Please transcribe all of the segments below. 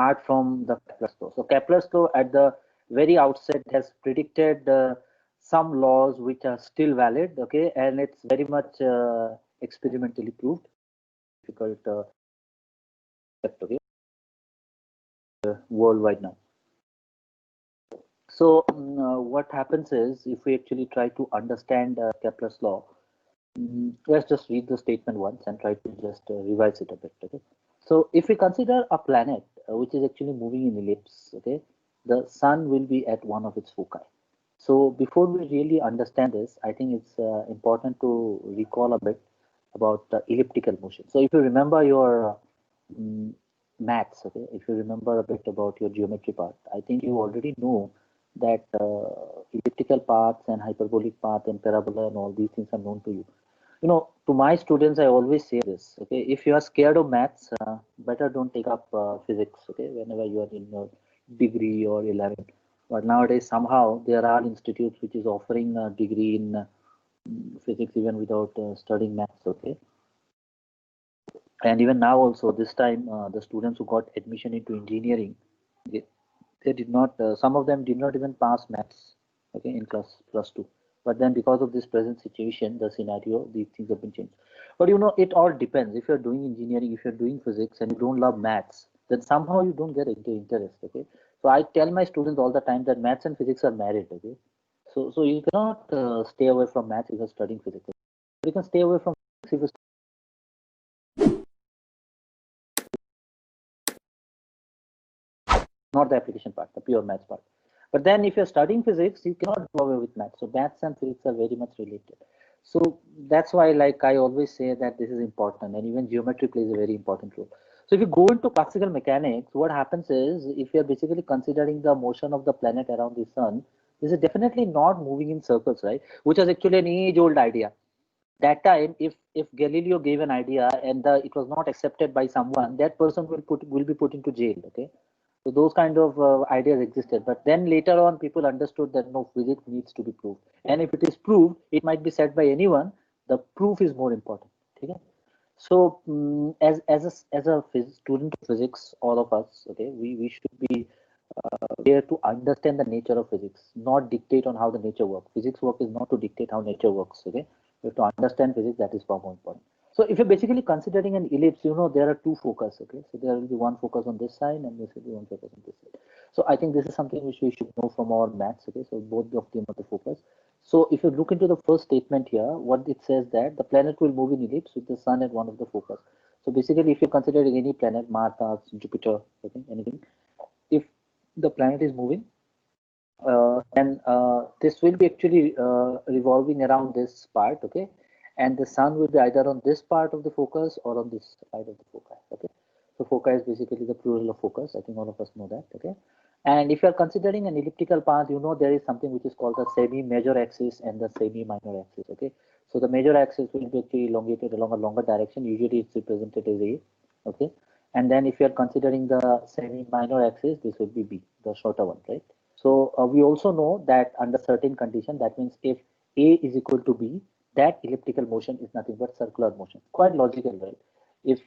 start from the Kepler's law. So Kepler's law at the very outset has predicted some laws which are still valid, okay, and it's very much experimentally proved. Difficult, okay, worldwide now. So what happens is, if we actually try to understand Kepler's law, let's just read the statement once and try to just revise it a bit. Okay. So if we consider a planet which is actually moving in ellipse, okay, the sun will be at one of its foci. So before we really understand this, I think it's important to recall a bit about the elliptical motion. So if you remember your um, maths, okay, if you remember a bit about your geometry part, I think you already know that elliptical paths and hyperbolic path and parabola and all these things are known to you. You know, to my students, I always say this, okay, if you are scared of maths, better don't take up physics, okay, whenever you are in your degree or 11. But nowadays, somehow, there are institutes which is offering a degree in physics even without studying maths, okay. And even now also, this time, the students who got admission into engineering, they did not, some of them did not even pass maths, okay, in class +2. But then because of this present situation, the scenario, these things have been changed. But you know, it all depends. If you're doing engineering, if you're doing physics and you don't love maths, then somehow you don't get into interest, okay. So I tell my students all the time that maths and physics are married, okay. So you cannot stay away from maths if you're studying physics. You can stay away from physics if you're not the application part, the pure maths part. But then if you're studying physics, you cannot go away with maths. So maths and physics are very much related. So that's why, like I always say that this is important, and even geometry plays a very important role. So if you go into classical mechanics, what happens is, if you're basically considering the motion of the planet around the sun, this is definitely not moving in circles, right? Which is actually an age-old idea. That time, if Galileo gave an idea and it was not accepted by someone, that person will be put into jail. Okay, so those kind of ideas existed, but then later on, people understood that no, physics needs to be proved, and if it is proved, it might be said by anyone. The proof is more important. Okay, so as a student of physics, all of us, okay, we should be there to understand the nature of physics, not dictate on how the nature works. Physics work is not to dictate how nature works. Okay, you have to understand physics. That is far more important. So if you're basically considering an ellipse, you know there are two focus. Okay, so there will be one focus on this side and there will be one focus on this side. So I think this is something which we should know from our maths. Okay, so both of them are the focus. So if you look into the first statement here, what it says that the planet will move in ellipse with the sun at one of the focus. So basically, if you're considering any planet, Mars, Jupiter, okay, anything, if the planet is moving, then this will be actually revolving around this part, okay, and the sun will be either on this part of the focus or on this side of the focus, okay. So foci is basically the plural of focus. I think all of us know that, okay. And if you are considering an elliptical path, you know there is something which is called the semi-major axis and the semi-minor axis, okay. So the major axis will be actually elongated along a longer direction. Usually it's represented as A, okay. And then if you are considering the semi-minor axis, this will be B, the shorter one, right? So we also know that under certain condition, that means if A is equal to B, that elliptical motion is nothing but circular motion. Quite logical, right? If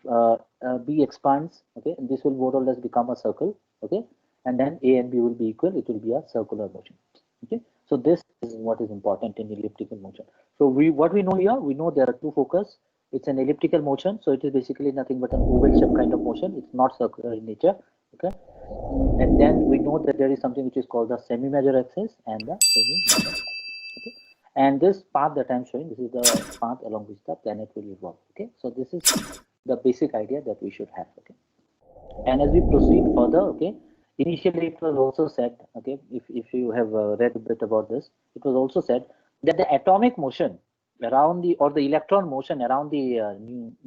B expands, okay, and this will more or less become a circle, okay, and then A and B will be equal, it will be a circular motion, okay. So this is what is important in elliptical motion. So what we know here, we know there are two focus. It's an elliptical motion, so it is basically nothing but an oval shape kind of motion. It's not circular in nature, okay. And then we know that there is something which is called the semi-major axis and the semi-minor axis. Okay, and this path that I'm showing, this is the path along which the planet will revolve. Okay, so this is the basic idea that we should have. Okay, and as we proceed further, okay, initially it was also said, okay, if you have read a bit about this, it was also said that the atomic motion around the, or the electron motion around the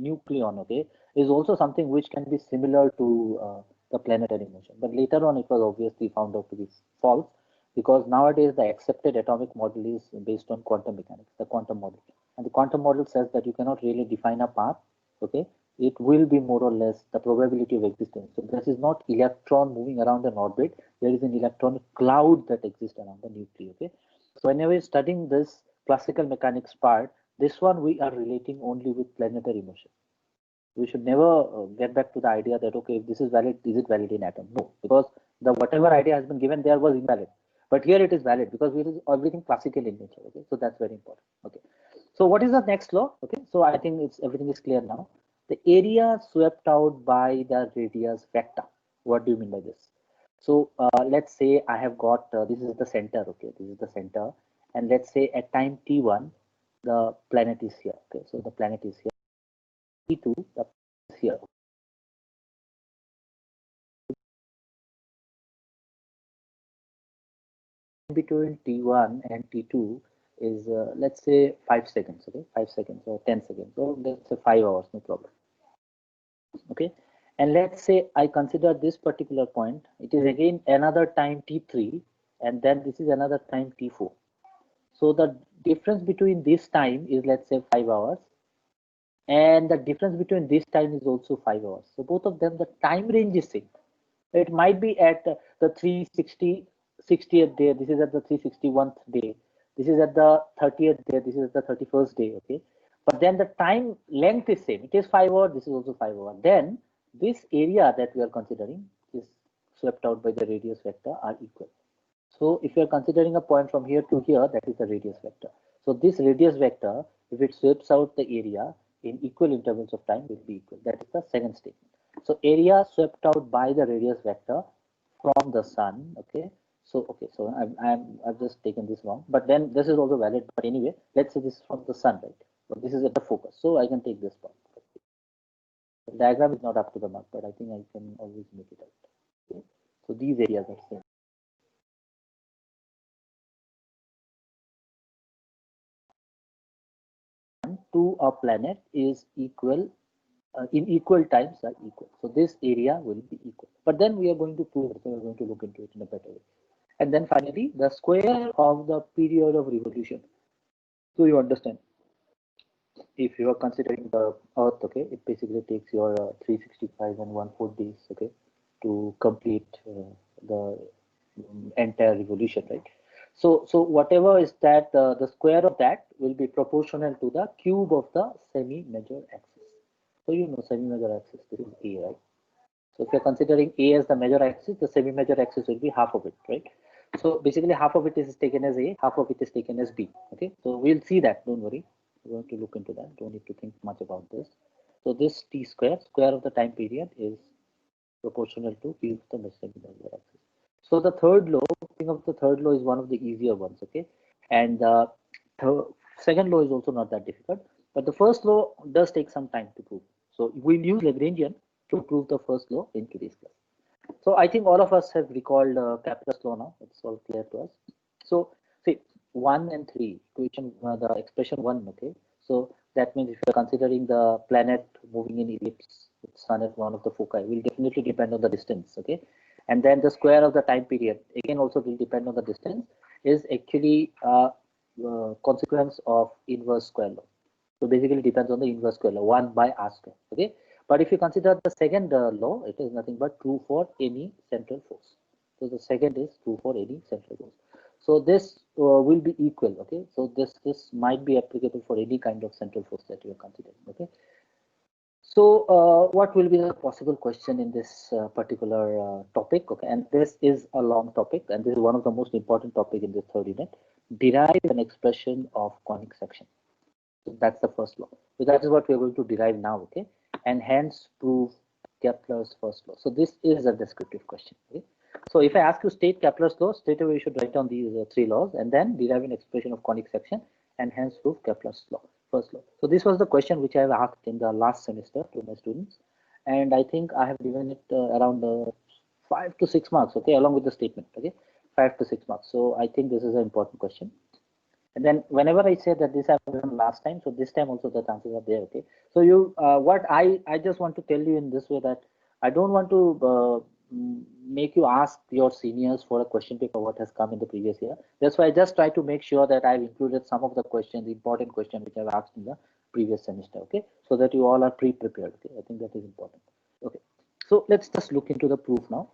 nucleon, okay, is also something which can be similar to the planetary motion. But later on, it was obviously found out to be false, because nowadays the accepted atomic model is based on quantum mechanics, the quantum model, and the quantum model says that you cannot really define a path, okay. It will be more or less the probability of existence. So this is not electron moving around an orbit. There is an electronic cloud that exists around the nucleus. Okay. So whenever you're studying this classical mechanics part, this one we are relating only with planetary motion. We should never get back to the idea that, okay, if this is valid, is it valid in atom? No, because the whatever idea has been given there was invalid. But here it is valid because it is everything classical in nature. Okay, so that's very important. Okay, so what is the next law? Okay, so I think it's everything is clear now. The area swept out by the radius vector. What do you mean by this? So let's say I have got this is the center. Okay, this is the center, and let's say at time t1, the planet is here. Okay, so the planet is here. T2, the planet is here. Between T1 and T2 is let's say 5 seconds, okay, 5 seconds or 10 seconds, or let's say 5 hours, no problem. Okay, and let's say I consider this particular point, it is again another time T3, and then this is another time T4. So the difference between this time is, let's say, 5 hours, and the difference between this time is also 5 hours. So both of them, the time range is same. It might be at the 60th day. This is at the 361th day. This is at the 30th day. This is at the 31st day. Okay, but then the time length is same. It is 5 hours. This is also 5 hours. Then this area that we are considering is swept out by the radius vector are equal. So if you are considering a point from here to here, that is the radius vector. So this radius vector, if it sweeps out the area in equal intervals of time, will be equal. That is the second statement. So area swept out by the radius vector from the sun. Okay. So So I've just taken this wrong, but then this is also valid. But anyway, let's say this is from the sun, right? So this is at the focus. So I can take this point. The diagram is not up to the mark, but I think I can always make it out. Okay. So these areas are same. To a planet is equal in equal times are equal. So this area will be equal. But then we are going to prove it. So we're going to look into it in a better way. And then finally, the square of the period of revolution. So you understand, if you are considering the Earth, okay, it basically takes your 365 and 1/4 days, okay, to complete the entire revolution, right? So whatever is that, the square of that will be proportional to the cube of the semi-major axis. So you know semi-major axis, this is A, right? So if you're considering A as the major axis, the semi-major axis will be half of it, right? So basically half of it is taken as A, half of it is taken as B. Okay, so we'll see that, don't worry. We're going to look into that. Don't need to think much about this. So this T square, square of the time period, is proportional to cube of the semi-major axis. So the third law, think of the third law is one of the easier ones, okay? And the second law is also not that difficult, but the first law does take some time to prove. So we'll use Lagrangian to prove the first law in today's class. So I think all of us have recalled Kepler's law now. It's all clear to us. So see, 1 and 3, equation, the expression 1, okay? So that means if you're considering the planet moving in ellipse, the sun is one of the foci, will definitely depend on the distance, okay? And then the square of the time period, again, also will depend on the distance, is actually a consequence of inverse square law. So basically depends on the inverse square law, 1 by r square, okay? But if you consider the second law, it is nothing but true for any central force. So the second is true for any central force. So this will be equal, okay? So this might be applicable for any kind of central force that you are considering, okay? So what will be the possible question in this particular topic? Okay, and this is a long topic, and this is one of the most important topic in this third unit. Derive an expression of conic section. So that's the first law. So that is what we are going to derive now, okay? And hence prove Kepler's first law. So this is a descriptive question, okay? So if I ask you state Kepler's law, straight away you should write down these three laws and then derive an expression of conic section and hence prove Kepler's law, first law. So this was the question which I have asked in the last semester to my students. And I think I have given it around 5 to 6 marks, okay, along with the statement, okay? 5 to 6 marks. So I think this is an important question. And then whenever I say that this happened last time, so this time also the chances are there. Okay. So you, what I just want to tell you in this way that I don't want to make you ask your seniors for a question paper what has come in the previous year. That's why I just try to make sure that I've included some of the questions, the important questions which I've asked in the previous semester. Okay. So that you all are pre-prepared. Okay. I think that is important. Okay. So let's just look into the proof now.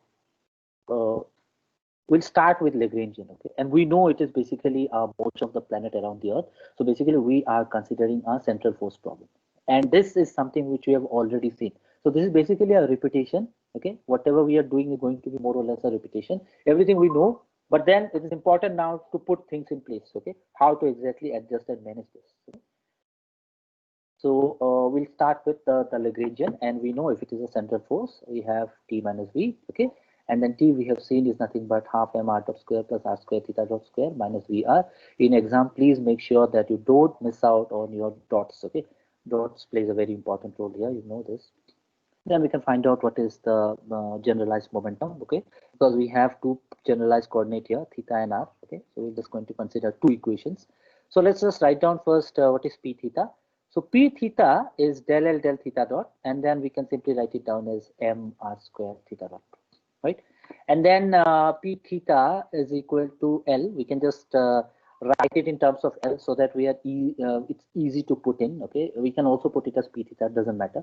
We'll start with Lagrangian, okay? And we know it is basically a motion of the planet around the Earth. So basically, we are considering a central force problem. And this is something which we have already seen. So this is basically a repetition. Okay, whatever we are doing is going to be more or less a repetition. Everything we know, but then it is important now to put things in place. Okay, how to exactly adjust and manage this. Okay? So we'll start with the Lagrangian, and we know if it is a central force, we have T minus V. Okay, and then T we have seen is nothing but half m r dot square plus r square theta dot square minus VR. In exam, please make sure that you don't miss out on your dots. Okay, dots plays a very important role here. You know this. Then we can find out what is the generalized momentum. Okay, because we have two generalized coordinate here, theta and r. Okay, so we're just going to consider two equations. So let's just write down first what is p theta. So p theta is del L del theta dot, and then we can simply write it down as m r square theta dot, right? And then p theta is equal to L. We can just write it in terms of L so that we are it's easy to put in. Okay, we can also put it as p theta, doesn't matter.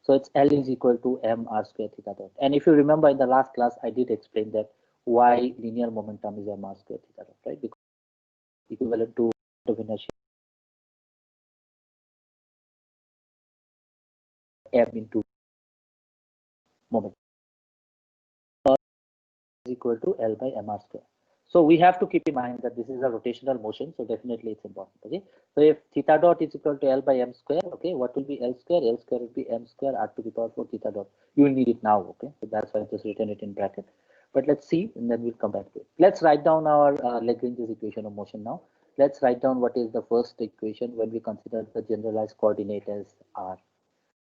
So it's L is equal to m r square theta dot. And if you remember in the last class, I did explain that why linear momentum is m r square theta dot, right? Because equivalent to of inertia m into moment is equal to L by m r square. So we have to keep in mind that this is a rotational motion, so definitely it's important. Okay, so if theta dot is equal to L by m square, okay, what will be L square? L square will be m square r to the power 4 theta dot. You will need it now. Okay, so that's why I just written it in bracket. But let's see, and then we'll come back to it. Let's write down our Lagrange's equation of motion now. Let's write down what is the first equation when we consider the generalized coordinate as r.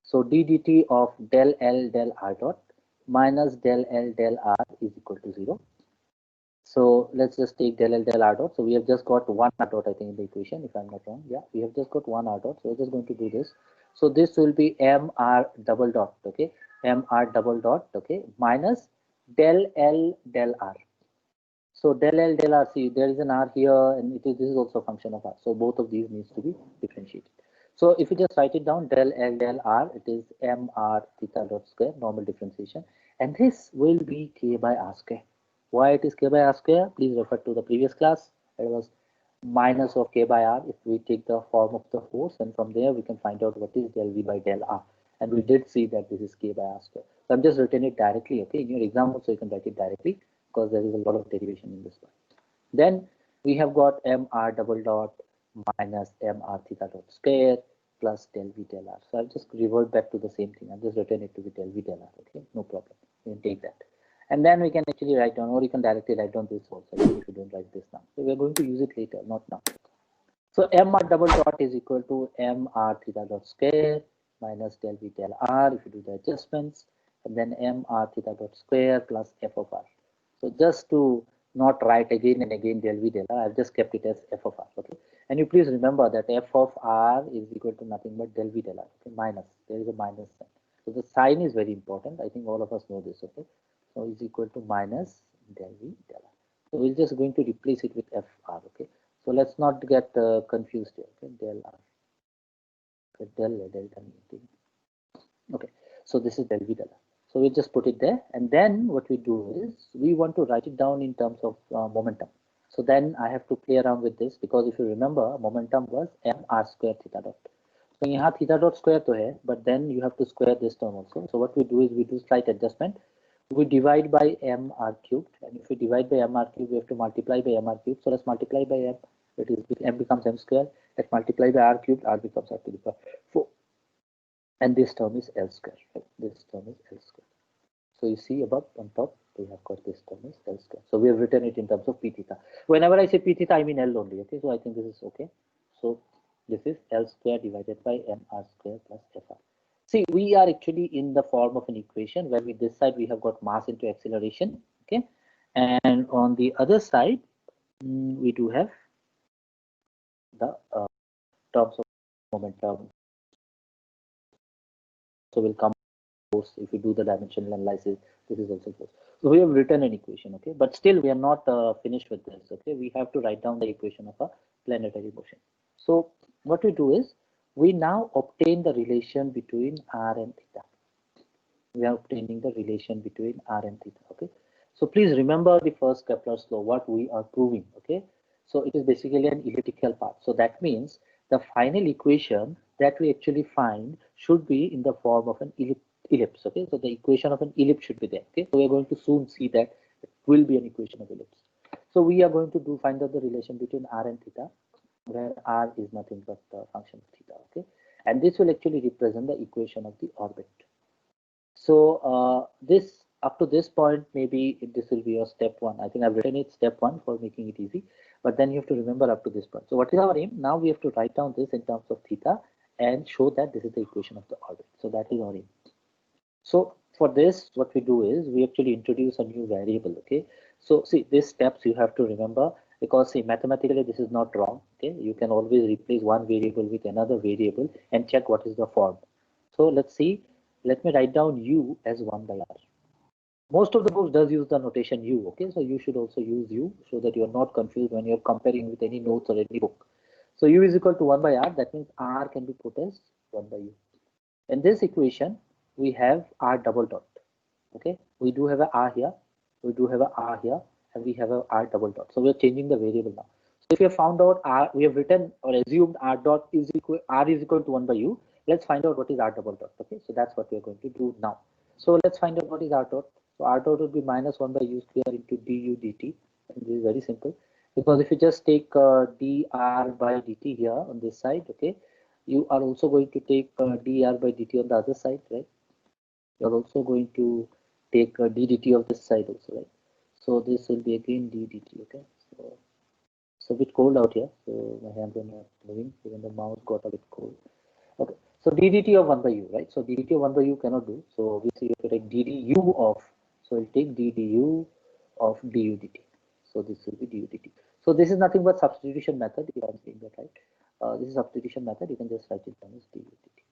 So d dt of del L del r dot minus del L del r is equal to 0. So let's just take del L del r dot. So we have just got one r dot, I think, in the equation, if I'm not wrong. Yeah, we have just got one r dot. So we're just going to do this. So this will be m r double dot, okay, m r double dot, okay, minus del L del r. So del L del R, see, there is an R here, and this is also a function of R. So both of these needs to be differentiated. So if you just write it down, del L del R, it is m r theta dot square, normal differentiation, and this will be k by r square. Why it is k by r square? Please refer to the previous class. It was minus of k by r if we take the form of the force, and from there we can find out what is del v by del r. And we did see that this is k by r square. So I'm just written it directly. Okay, in your exam also you can write it directly, because there is a lot of derivation in this one. Then we have got mr double dot minus mr theta dot square plus del v del r. So I'll just revert back to the same thing. I'll just return it to the del v del r. Okay, no problem. You can take that. And then we can actually write down, or you can directly write down this also, even if you don't write this now. So we're going to use it later, not now. So mr double dot is equal to mr theta dot square minus del v del r if you do the adjustments, and then mr theta dot square plus f of r. So just to not write again and again del v del r, I've just kept it as f of r. Okay, and you please remember that f of r is equal to nothing but del v del r. Okay, minus, there is a minus sign. So the sign is very important. I think all of us know this. Okay, so is equal to minus del v del r. So we're just going to replace it with fr. Okay, so let's not get confused here. Okay, del r. Okay, delta. Okay, so this is del v del r. So we just put it there, and then what we do is we want to write it down in terms of momentum. So then I have to play around with this, because if you remember, momentum was m r square theta dot. So here theta dot square to hai, but then you have to square this term also. So what we do is we do slight adjustment. We divide by m r cubed, and if we divide by m r cubed, we have to multiply by m r cubed. So let's multiply by m. It is m becomes m square. Let's multiply by r cubed. R becomes r to the power 4. And this term is L square. Right? This term is L square. So you see above on top, we have got this term is L square. So we have written it in terms of p theta. Whenever I say p theta, I mean L only. Okay, so I think this is okay. So this is L square divided by mr square plus fr. See, we are actually in the form of an equation where we this side we have got mass into acceleration. Okay, and on the other side, we do have the terms of momentum. So we'll come if we do the dimensional analysis. This is also close. So we have written an equation, okay, but still we are not finished with this. Okay, we have to write down the equation of a planetary motion. So what we do is we now obtain the relation between r and theta. We are obtaining the relation between r and theta. Okay, so please remember the first Kepler's law, what we are proving. Okay, so it is basically an elliptical path. So that means the final equation that we actually find should be in the form of an ellipse. Okay, so the equation of an ellipse should be there. Okay, so we are going to soon see that it will be an equation of ellipse. So we are going to find out the relation between r and theta, where r is nothing but the function of theta. Okay, and this will actually represent the equation of the orbit. So this up to this point, maybe this will be your step one. I think I've written it step one for making it easy, but then you have to remember up to this point. So what is our aim? Now we have to write down this in terms of theta and show that this is the equation of the orbit. So that is our aim. So for this, what we do is we actually introduce a new variable. Okay, so see, these steps you have to remember, because see, mathematically this is not wrong. Okay, you can always replace one variable with another variable and check what is the form. So let's see, let me write down u as 1 by r. Most of the books does use the notation u. Okay, so you should also use u so that you are not confused when you're comparing with any notes or any book. So u is equal to 1 by r. That means r can be put as 1 by u. In this equation, we have r double dot. Okay, we do have a r here, we do have a r here, and we have a r double dot. So we are changing the variable now. So if you have found out r, we have written or assumed r dot is equal, r is equal to 1 by u. Let's find out what is r double dot. Okay, so that's what we are going to do now. So let's find out what is r dot. So r dot would be minus 1 by u square into du dt. And this is very simple, because if you just take dr by dt here on this side, okay, you are also going to take dr by dt on the other side, right? You're also going to take ddt of this side also, right? So this will be again ddt. Okay, so it's a bit cold out here, so my hands are not moving, even the mouse got a bit cold. Okay, so ddt of 1 by u, right? So ddt of 1 by u cannot do, so obviously you have to take ddu of, so we'll take ddu of du dt. So this will be du dt. So this is nothing but substitution method, if I'm saying that right. This is substitution method, you can just write it down as du dt.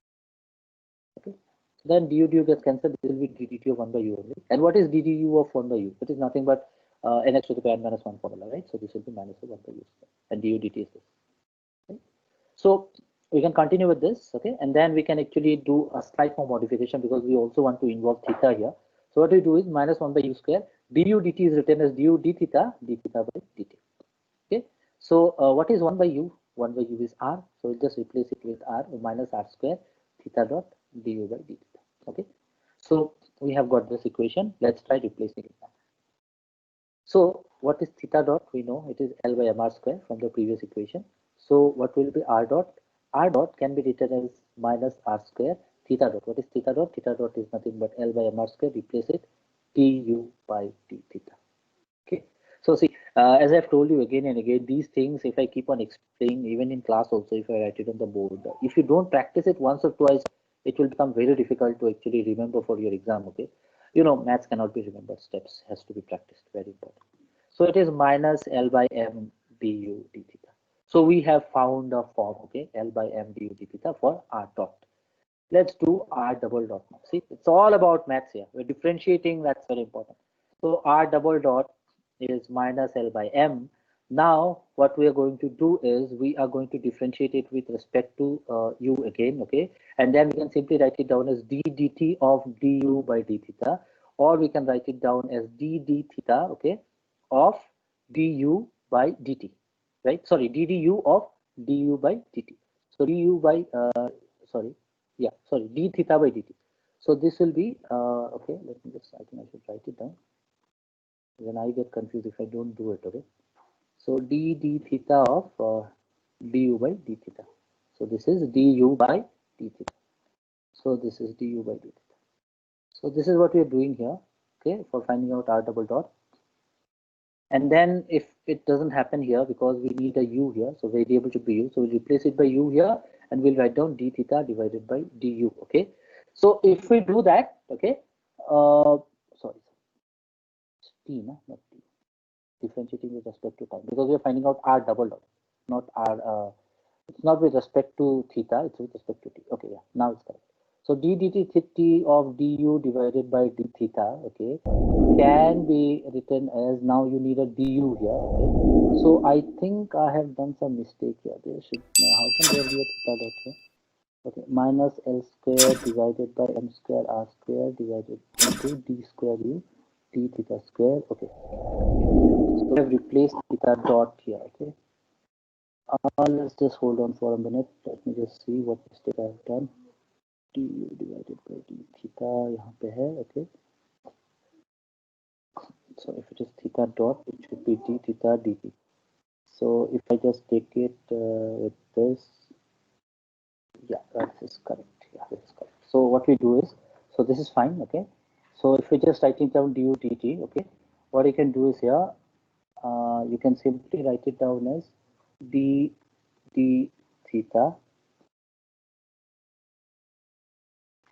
Okay, so then du gets cancelled, this will be ddt of 1 by u only. And what is ddu of 1 by u? It is nothing but nx to the power minus 1 formula, right? So this will be minus 1 by u square, and du dt is this. Okay? So we can continue with this, okay, and then we can actually do a slight more modification, because we also want to involve theta here. So what we do is minus 1 by u square, du dt is written as du d theta by dt. Okay, so what is 1 by u? 1 by u is r, so we'll just replace it with r, minus r square theta dot du by d theta. Okay, so we have got this equation. Let's try replacing it now. So what is theta dot? We know it is L by mr square from the previous equation. So what will be r dot? R dot can be written as minus r square theta dot. What is theta dot? Theta dot is nothing but L by mr square. Replace it du by d theta. Okay. So see, as I've told you again and again, these things, if I keep on explaining, even in class also, if I write it on the board, if you don't practice it once or twice, it will become very difficult to actually remember for your exam. Okay, you know, maths cannot be remembered, steps has to be practiced, very important. So it is minus L by m du d theta. So we have found a form, okay, L by m du d theta for r dot. Let's do r double dot now. See, it's all about maths here. We're differentiating, that's very important. So r double dot is minus L by m. Now what we are going to do is we are going to differentiate it with respect to u again, okay, and then we can simply write it down as d dt of du by d theta, or we can write it down as d d theta, okay, of du by dt, right? Sorry, ddu of du by dt. So du by sorry, yeah, sorry, d theta by dt. So this will be okay. Let me just, I think I should write it down. Then I get confused if I don't do it. Okay, so d theta of du by d theta. So this is du by d theta. So this is du by d theta. So this is what we are doing here. Okay, for finding out r double dot. And then if it doesn't happen here, because we need a u here, so variable should be u. So we'll replace it by u here, and we'll write down d theta divided by du. Okay. So if we do that, okay, sorry, t, no, not t. Differentiating with respect to time, because we are finding out r double dot, not r. It's not with respect to theta, it's with respect to t. Okay, yeah, now it's correct. So d dt t of du divided by d theta, okay, can be written as, now you need a du here. Okay, so I think I have done some mistake here. There should, how can there be a theta dot here? Okay, minus L square divided by m square r square divided into d square u d theta square. Okay, so we have replaced theta dot here. Okay, Let's just hold on for a minute. Let me just see what mistake I have done. Du divided by d theta यहाँ पे है. Okay. So if it is theta dot, it should be d theta dt. So if I just take it with this, yeah, that is correct. Yeah, this is correct. So what we do is, so this is fine. Okay. So if we just writing down du dt, okay, what you can do is here, you can simply write it down as d theta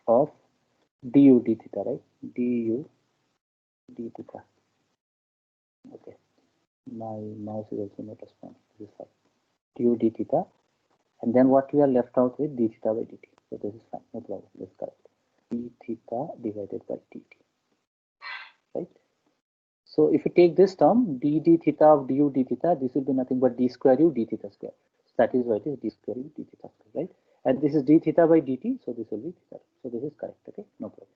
of du d theta, right? Du d theta. Okay. My mouse is also not responding. This is fine. Du d theta, and then what we are left out with d theta by dt. So this is fine. No problem. This is correct. D theta divided by dt, right? So if you take this term, d theta of du d theta, this will be nothing but d square u d theta square. So that is why it is d square u d theta square, right? And this is d theta by dt, so this will be theta. So this is correct, okay? No problem.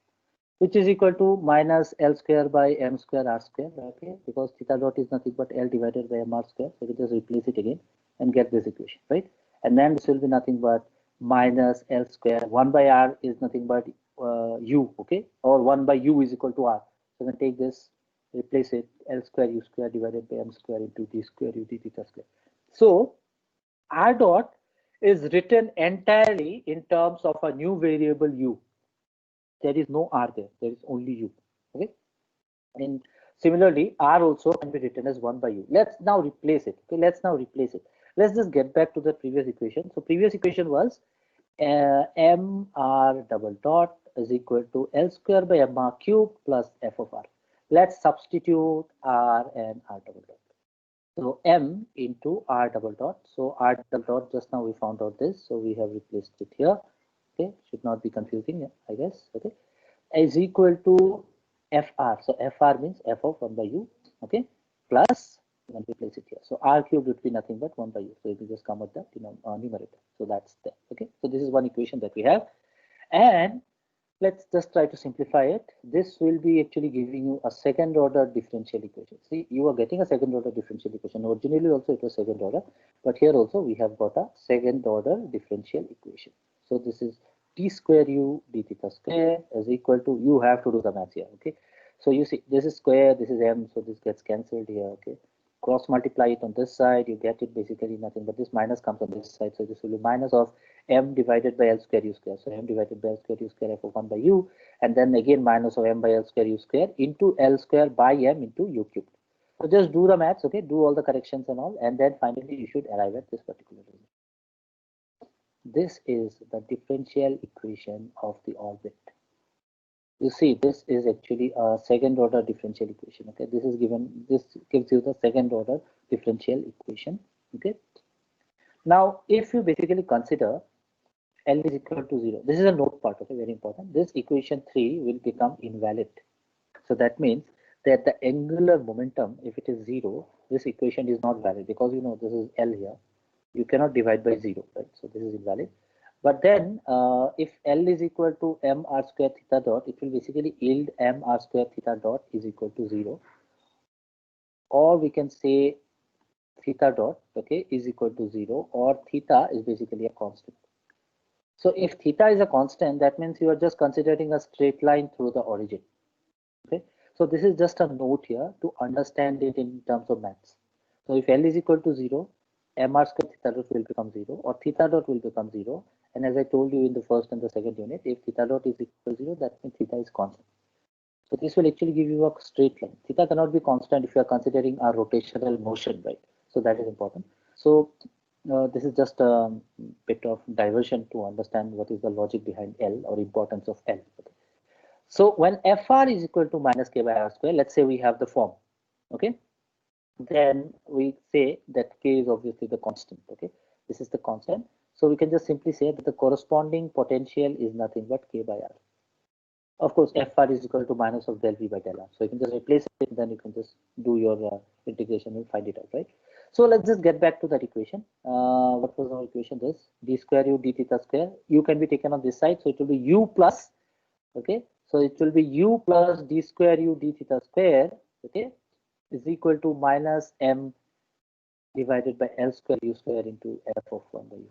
Which is equal to minus L square by m square r square, okay? Because theta dot is nothing but L divided by m r square. So we just replace it again and get this equation, right? And then this will be nothing but minus L square. 1 by r is nothing but u, okay? Or 1 by u is equal to r. So we can take this, replace it, L square u square divided by m square into d square u d theta square. So r dot is written entirely in terms of a new variable u. There is no r there is only u, okay? And similarly r also can be written as 1 by u. Let's now replace it, okay? Let's just get back to the previous equation. So previous equation was m r double dot is equal to L square by m r cube plus f of r. Let's substitute r and r double dot. So m into r double dot. So r double dot, just now we found out this, so we have replaced it here. Okay, should not be confusing, I guess. Okay, is equal to fr. So fr means f of 1 by u. Okay, plus, you can replace it here. So r cubed would be nothing but 1 by u. So you can just come with the numerator. So that's there. Okay, so this is one equation that we have, and let's just try to simplify it. This will be actually giving you a second order differential equation. See, you are getting a second order differential equation. Originally also it was second order, but here also we have got a second order differential equation. So this is d square u d theta square is equal to, you have to do the math here, okay? So you see, this is square, this is m, so this gets cancelled here, okay? Cross multiply it on this side, you get it basically nothing, but this minus comes on this side, so this will be minus of m divided by L square u square. So m divided by L square u square f of 1 by u, and then again minus of m by L square u square into L square by m into u cubed. So just do the maths, okay? Do all the corrections and all, and then finally you should arrive at this particular result. This is the differential equation of the orbit. You see, this is actually a second order differential equation, okay? This gives you the second order differential equation, okay? Now, if you basically consider L is equal to 0. This is a note part, okay, very important. This equation 3 will become invalid. So that means that the angular momentum, if it is 0, this equation is not valid, because you know this is L here. You cannot divide by 0, right? So this is invalid. But then if L is equal to m r square theta dot, it will basically yield m r square theta dot is equal to 0. Or we can say theta dot, okay, is equal to 0, or theta is basically a constant. So if theta is a constant, that means you are just considering a straight line through the origin. Okay. So this is just a note here to understand it in terms of maths. So if L is equal to 0, m r square theta dot will become 0, or theta dot will become 0. And as I told you in the first and the second unit, if theta dot is equal to 0, that means theta is constant. So this will actually give you a straight line. Theta cannot be constant if you are considering a rotational motion, right? So that is important. So this is just a bit of diversion to understand what is the logic behind L, or importance of L. Okay. So when Fr is equal to minus k by r square, let's say we have the form, okay? Then we say that k is obviously the constant, okay? This is the constant. So we can just simply say that the corresponding potential is nothing but k by r. Of course, Fr is equal to minus of del v by del r. So you can just replace it, then you can just do your integration and find it out, right? So let's just get back to that equation. What was our equation? This d square u d theta square. U can be taken on this side, so it will be u plus, okay? So it will be u plus d square u d theta square, okay, is equal to minus m divided by L square U square into F of 1 by U.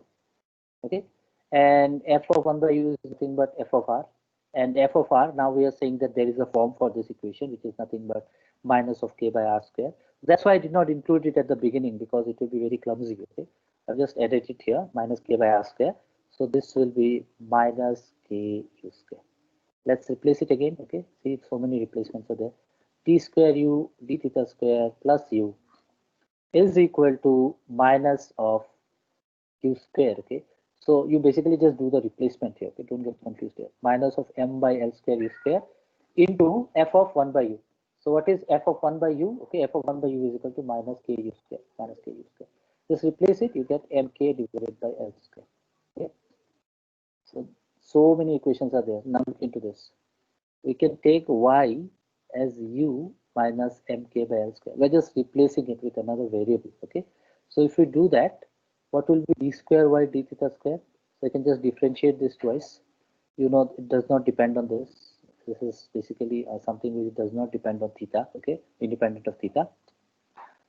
Okay, and F of 1 by U is nothing but F of R, and F of R, now we are saying that there is a form for this equation which is nothing but minus of K by R square. That's why I did not include it at the beginning, because it will be very clumsy. Okay, I've just added it here, minus K by R square. So this will be minus K U square. Let's replace it again. Okay, see, so many replacements are there. T square U d theta square plus U is equal to minus of Q square. Okay, so you basically just do the replacement here. Okay, don't get confused here. Minus of M by L square U square into F of 1 by U. So what is F of 1 by U? Okay, F of 1 by U is equal to minus K U square, minus K U square. Just replace it, you get MK divided by L square. Okay, so many equations are there. Now look into this. We can take Y as U minus MK by L square. We're just replacing it with another variable. Okay, so if we do that, what will be d square y d theta square? So I can just differentiate this twice. You know, it does not depend on this. This is basically something which does not depend on theta. Okay, independent of theta.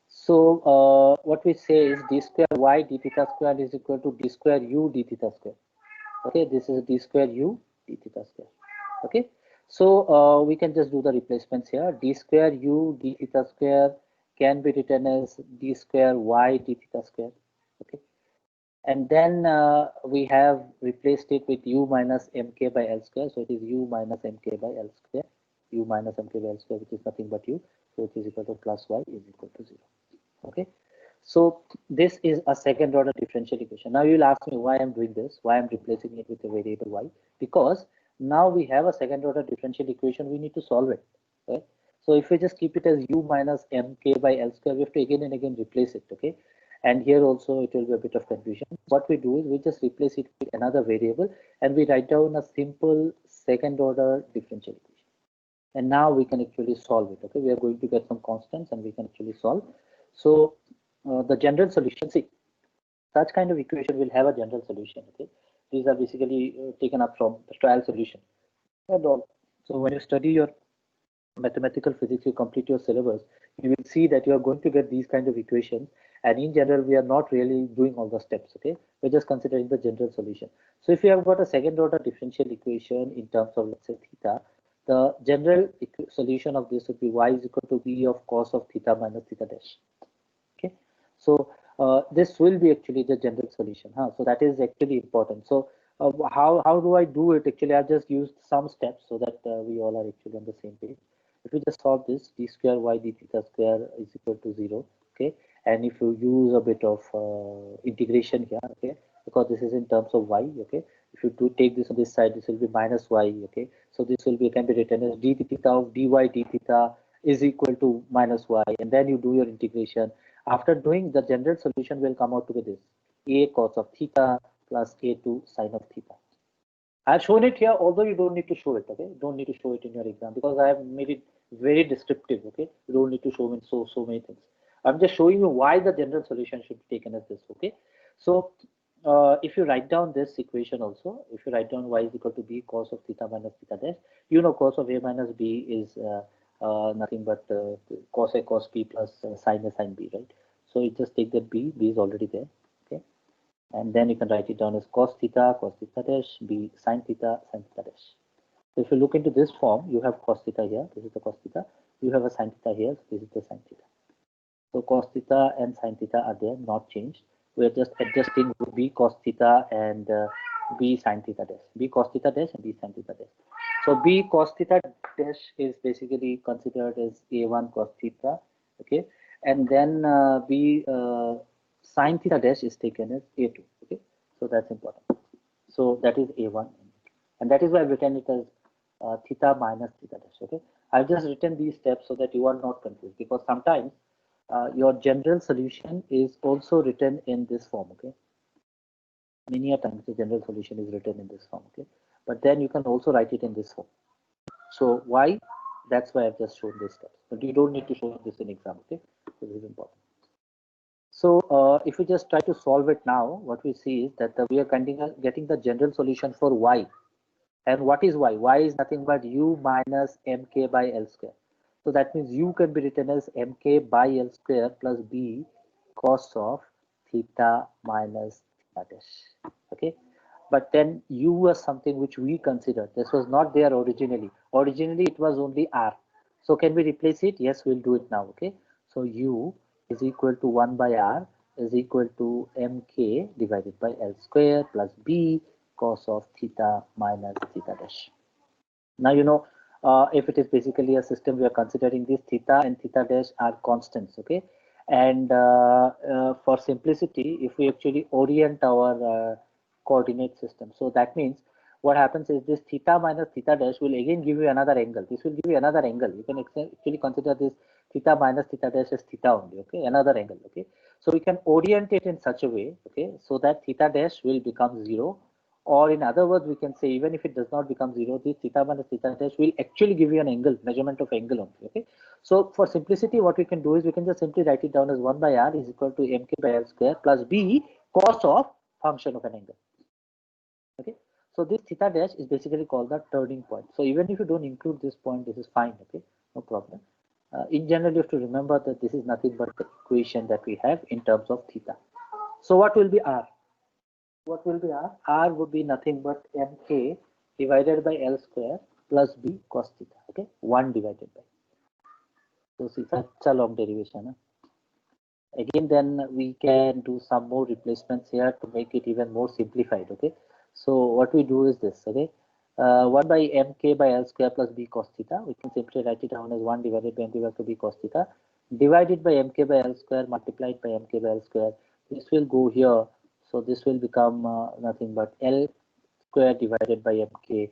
So what we say is d square y d theta square is equal to d square u d theta square. Okay, this is d square u d theta square. Okay, so we can just do the replacements here. D square u d theta square can be written as d square y d theta square. Okay, and then we have replaced it with u minus mk by L square. So it is u minus mk by L square, u minus mk by L square, which is nothing but u. So it is equal to plus y is equal to 0. Okay, so this is a second order differential equation. Now you'll ask me why I'm doing this, why I'm replacing it with a variable y, because now we have a second order differential equation, we need to solve it. Right? So if we just keep it as u minus mk by L square, we have to again and again replace it. Okay, and here also it will be a bit of confusion. What we do is we just replace it with another variable and we write down a simple second order differential equation. And now we can actually solve it. Okay, we are going to get some constants and we can actually solve. So the general solution, see, such kind of equation will have a general solution. Okay, these are basically taken up from the trial solution and all. So when you study your mathematical physics, you complete your syllabus, you will see that you are going to get these kind of equations, and in general we are not really doing all the steps. Okay, we're just considering the general solution. So if you have got a second order differential equation in terms of, let's say, theta, the general solution of this would be y is equal to b of cos of theta minus theta dash. Okay, so this will be actually the general solution. So that is actually important. So how do I do it? Actually, I've just used some steps so that we all are actually on the same page. If we just solve this, d square y d theta square is equal to 0. Okay, and if you use a bit of integration here, okay, because this is in terms of y, okay, if you do take this on this side, this will be minus y. Okay, so this will be, can be written as d theta of dy d theta is equal to minus y, and then you do your integration. After doing, the general solution will come out to be this: a cos of theta plus a2 sine of theta. I've shown it here, although you don't need to show it. Okay, don't need to show it in your exam because I have made it very descriptive. Okay, you don't need to show me so many things. I'm just showing you why the general solution should be taken as this. Okay, so if you write down this equation also, if you write down y is equal to b cos of theta minus theta dash, you know cos of a minus b is nothing but cos a cos b plus sin a sin b, right? So you just take that b is already there. Okay, and then you can write it down as cos theta dash b sin theta dash. So if you look into this form, you have cos theta here, this is the cos theta, you have a sin theta here, so this is the sin theta. So cos theta and sin theta are there, not changed. We are just adjusting b cos theta and b sin theta dash, b cos theta dash and b sin theta dash. So b cos theta dash is basically considered as a1 cos theta, okay, and then b sin theta dash is taken as a2. Okay, so that's important. So that is a1, and that is why I've written it as theta minus theta dash. Okay, I've just written these steps so that you are not confused, because sometimes your general solution is also written in this form. Okay, many a times the general solution is written in this form. Okay, but then you can also write it in this form. So why? That's why I've just shown this steps, but you don't need to show this in exam. Okay, so this is important. So if we just try to solve it now, what we see is that we are getting the general solution for y. And what is y? Y is nothing but u minus mk by L square. So that means u can be written as mk by L square plus b cos of theta minus theta dash. Okay, but then u was something which we considered. This was not there originally. Originally it was only r. So can we replace it? Yes, we'll do it now. Okay, so u is equal to 1 by r is equal to mk divided by l square plus b cos of theta minus theta dash. Now you know, if it is basically a system, we are considering this theta and theta dash are constants. Okay, and for simplicity, if we actually orient our coordinate system, so that means what happens is this theta minus theta dash will again give you another angle. This will give you another angle. You can actually consider this theta minus theta dash as theta only. Okay, another angle. Okay, so we can orient it in such a way. Okay, so that theta dash will become 0, or in other words, we can say even if it does not become 0, this theta minus theta dash will actually give you an angle, measurement of angle only. Okay, so for simplicity, what we can do is we can just simply write it down as 1 by r is equal to mk by l square plus b cos of function of an angle. Okay, so this theta dash is basically called the turning point. So even if you don't include this point, this is fine. Okay, no problem. In general, you have to remember that this is nothing but the equation that we have in terms of theta. So what will be r? What will be r? R would be nothing but mk divided by l square plus b cos theta. Okay, 1 divided by. So see, such a long derivation. Huh? Again, then we can do some more replacements here to make it even more simplified. Okay, so what we do is this. Okay, 1 by mk by l square plus b cos theta. We can simply write it down as 1 divided by mk by b cos theta divided by mk by l square multiplied by mk by l square. This will go here. So this will become nothing but L square divided by mk.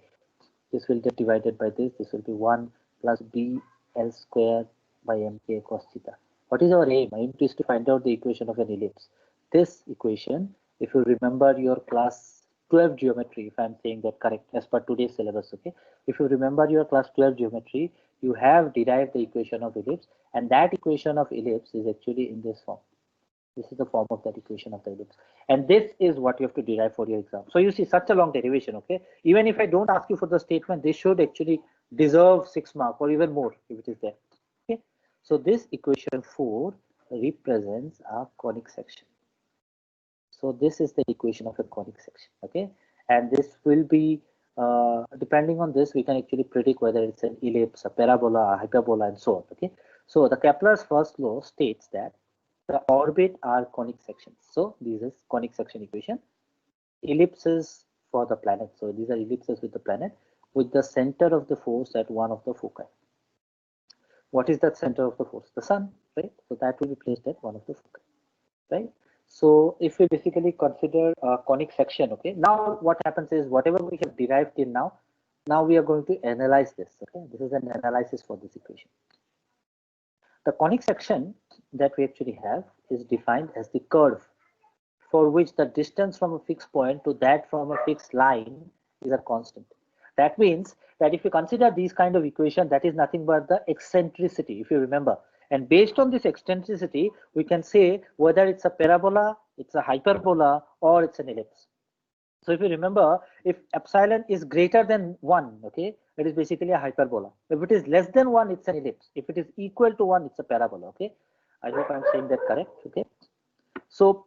This will get divided by this. This will be 1 plus b L square by mk cos theta. What is our aim? Aim is to find out the equation of an ellipse. This equation, if you remember your class 12 geometry, if I'm saying that correct, as per today's syllabus, okay? If you remember your class 12 geometry, you have derived the equation of ellipse, and that equation of ellipse is actually in this form. This is the form of that equation of the ellipse. And this is what you have to derive for your exam. So you see such a long derivation, okay? Even if I don't ask you for the statement, this should actually deserve 6 marks or even more if it is there. Okay. So this equation 4 represents a conic section. So this is the equation of a conic section, okay? And this will be, depending on this, we can actually predict whether it's an ellipse, a parabola, a hyperbola, and so on, okay? So the Kepler's first law states that the orbit are conic sections. So this is conic section equation. Ellipses for the planet. So these are ellipses with the planet with the center of the force at one of the foci. What is the center of the force? The sun, right? So that will be placed at one of the foci, right? So if we basically consider a conic section, okay, now what happens is whatever we have derived till now, now we are going to analyze this, okay? This is an analysis for this equation. The conic section that we actually have is defined as the curve for which the distance from a fixed point to that from a fixed line is a constant. That means that if you consider these kind of equation, that is nothing but the eccentricity, if you remember. And based on this eccentricity, we can say whether it's a parabola, it's a hyperbola, or it's an ellipse. So if you remember, if epsilon is greater than 1, okay, it is basically a hyperbola. If it is less than 1, it's an ellipse. If it is equal to 1, it's a parabola, okay. I hope I'm saying that correct, okay. So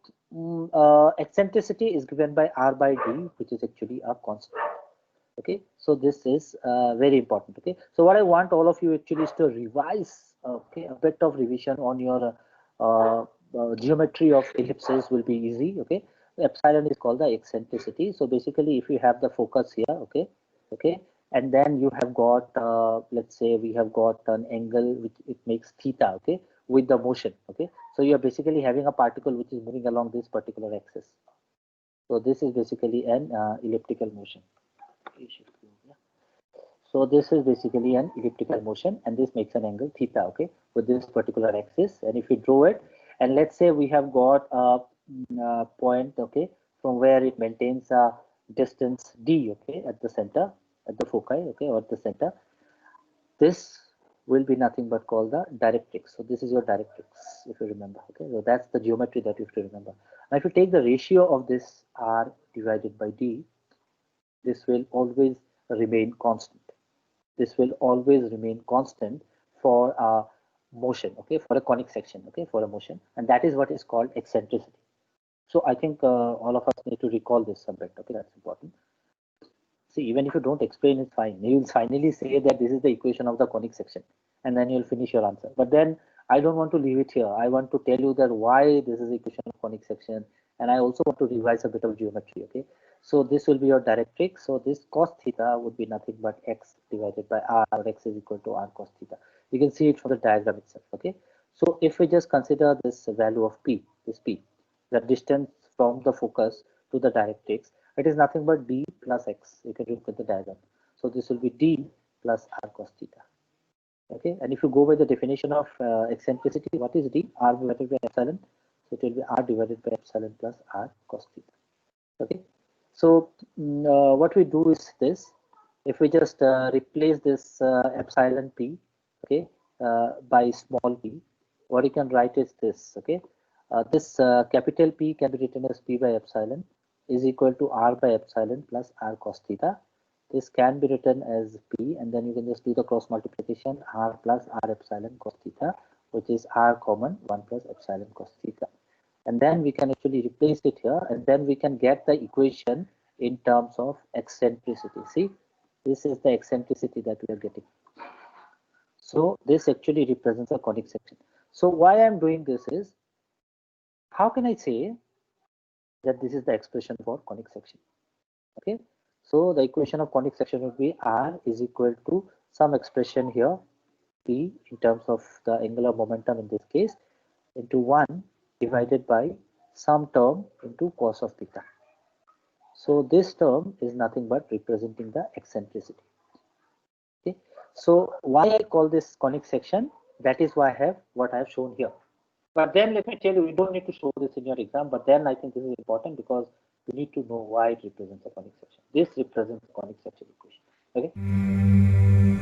eccentricity is given by r by d, which is actually a constant. Okay, so this is very important. Okay, so what I want all of you actually is to revise, okay, a bit of revision on your geometry of ellipses will be easy. Okay, epsilon is called the eccentricity. So basically, if you have the focus here, okay, and then you have got, let's say we have got an angle which it makes theta, okay, with the motion. Okay, so you are basically having a particle which is moving along this particular axis. So this is basically an elliptical motion. So this is basically an elliptical motion, and this makes an angle theta, okay, with this particular axis. And if we draw it, and let's say we have got a point, okay, from where it maintains a distance d, okay, at the center, at the foci, okay, or at the center. This will be nothing but called the directrix. So this is your directrix, if you remember. Okay, so that's the geometry that you have to remember. Now, if you take the ratio of this r divided by d, this will always remain constant. This will always remain constant for a motion, okay, for a conic section, okay, for a motion, and that is what is called eccentricity. So I think all of us need to recall this subject, okay, that's important. See, even if you don't explain, it's fine. You will finally say that this is the equation of the conic section, and then you'll finish your answer. But then I don't want to leave it here. I want to tell you that why this is the equation of conic section, and I also want to revise a bit of geometry, okay? So this will be your directrix. So this cos theta would be nothing but x divided by r, or x is equal to r cos theta. You can see it from the diagram itself, okay? So if we just consider this value of p, this p, the distance from the focus to the directrix, it is nothing but d plus x. You can look at the diagram. So this will be d plus r cos theta. Okay, and if you go by the definition of eccentricity, what is d? R divided by epsilon. So it will be r divided by epsilon plus r cos theta. Okay, so what we do is this. If we just replace this epsilon p, okay, by small p, what you can write is this. Okay, this capital P can be written as p by epsilon is equal to r by epsilon plus r cos theta. This can be written as p, and then you can just do the cross multiplication, r plus r epsilon cos theta, which is r common 1 plus epsilon cos theta. And then we can actually replace it here, and then we can get the equation in terms of eccentricity. See, this is the eccentricity that we are getting. So this actually represents a conic section. So why I'm doing this is, how can I say that this is the expression for conic section? Okay, so the equation of conic section would be r is equal to some expression here, p in terms of the angular momentum in this case, into 1 divided by some term into cos of theta. So this term is nothing but representing the eccentricity. Okay, so why I call this conic section? That is why I have what I have shown here. But then let me tell you, you don't need to show this in your exam, but then I think this is important because you need to know why it represents a conic section. This represents a conic section equation. Okay.